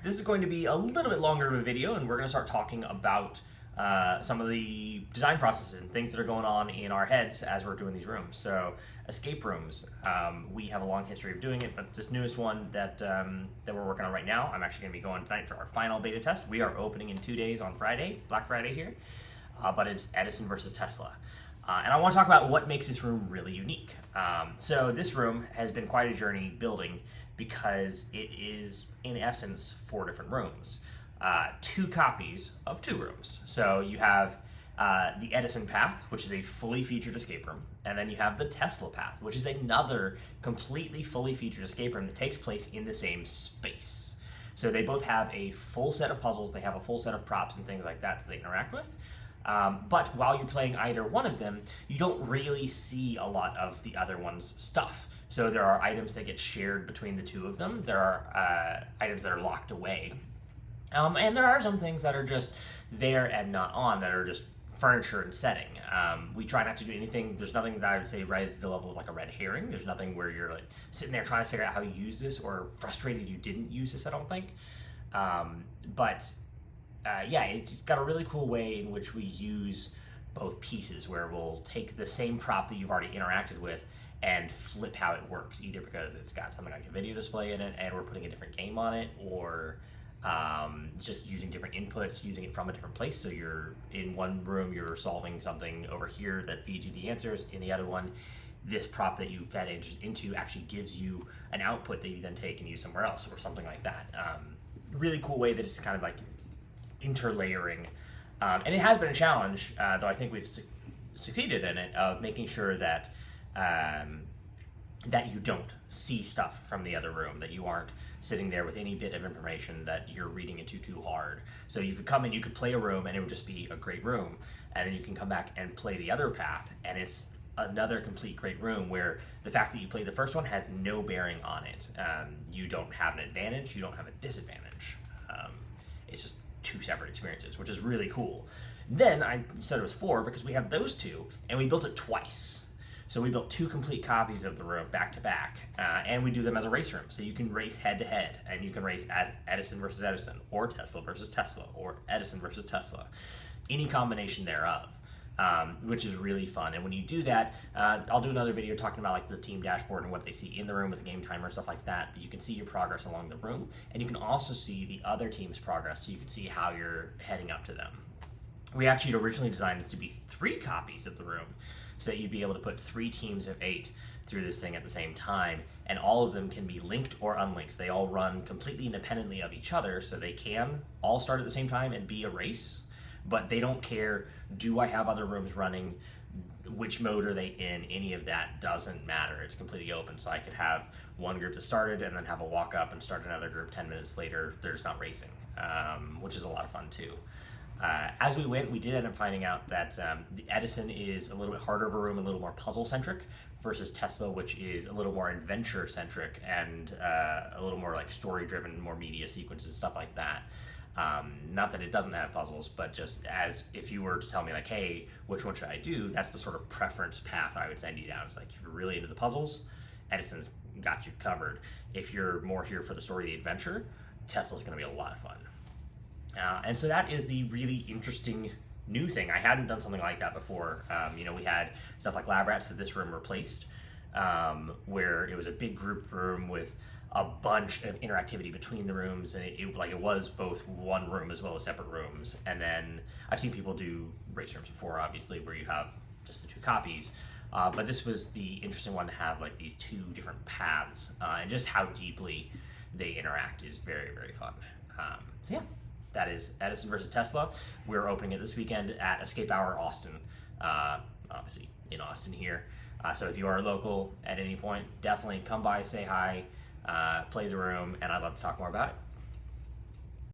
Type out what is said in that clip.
this is going to be a little bit longer of a video, and we're going to start talking about some of the design processes and things that are going on in our heads as we're doing these rooms. So escape rooms, we have a long history of doing it, but this newest one that we're working on right now, I'm actually going to be going tonight for our final beta test. We are opening in 2 days on Friday, Black Friday here, but it's Edison versus Tesla. And I want to talk about what makes this room really unique. So this room has been quite a journey building because it is, in essence, 4 different rooms. 2 copies of 2 rooms. So you have the Edison path, which is a fully featured escape room, and then you have the Tesla path, which is another completely fully featured escape room that takes place in the same space. So they both have a full set of puzzles, they have a full set of props and things like that they interact with. But while you're playing either one of them, you don't really see a lot of the other one's stuff. So there are items that get shared between the 2 of them. There are items that are locked away. And there are some things that are just there and not on, that are just furniture and setting. We try not to do anything. There's nothing that I would say rises to the level of like a red herring. There's nothing where you're like sitting there trying to figure out how you use this or frustrated you didn't use this, I don't think. Yeah, it's got a really cool way in which we use both pieces, where we'll take the same prop that you've already interacted with and flip how it works, either because it's got something like a video display in it and we're putting a different game on it, or just using different inputs, using it from a different place. So you're in one room, you're solving something over here that feeds you the answers. In the other one, this prop that you fed into actually gives you an output that you then take and use somewhere else, or something like that. Really cool way that it's kind of like interlayering. And it has been a challenge, though I think we've succeeded in it, of making sure that that you don't see stuff from the other room, that you aren't sitting there with any bit of information that you're reading into too hard. So you could come in, you could play a room, and it would just be a great room, and then you can come back and play the other path, and it's another complete great room where the fact that you played the first one has no bearing on it. You don't have an advantage, you don't have a disadvantage. It's just 2 separate experiences, which is really cool. Then I said it was 4 because we have those 2, and we built it twice. So we built 2 complete copies of the room back to back, and we do them as a race room. So you can race head to head, and you can race as Edison versus Edison, or Tesla versus Tesla, or Edison versus Tesla, any combination thereof, which is really fun. And when you do that, I'll do another video talking about like the team dashboard and what they see in the room with the game timer and stuff like that. But you can see your progress along the room, and you can also see the other team's progress, so you can see how you're heading up to them. We actually originally designed this to be 3 copies of the room, so that you'd be able to put 3 teams of 8 through this thing at the same time, and all of them can be linked or unlinked. They all run completely independently of each other, so they can all start at the same time and be a race, but they don't care, do I have other rooms running, which mode are they in, any of that doesn't matter. It's completely open, so I could have one group that started and then have a walk up and start another group 10 minutes later. They're just not racing, which is a lot of fun too. As we went, we did end up finding out that the Edison is a little bit harder of a room, a little more puzzle-centric, versus Tesla, which is a little more adventure-centric and a little more like story-driven, more media sequences, stuff like that. Not that it doesn't have puzzles, but just as if you were to tell me like, hey, which one should I do? That's the sort of preference path I would send you down. It's like, if you're really into the puzzles, Edison's got you covered. If you're more here for the story, the adventure, Tesla's going to be a lot of fun. And so that is the really interesting new thing. I hadn't done something like that before. We had stuff like Lab Rats that this room replaced, where it was a big group room with a bunch of interactivity between the rooms, and it was both one room as well as separate rooms. And then I've seen people do race rooms before, obviously, where you have just the 2 copies. But this was the interesting one to have like these 2 different paths, and just how deeply they interact is very, very fun. So yeah. That is Edison versus Tesla. We're opening it this weekend at Escape Hour Austin, obviously in Austin here. So if you are local at any point, definitely come by, say hi, play the room, and I'd love to talk more about it.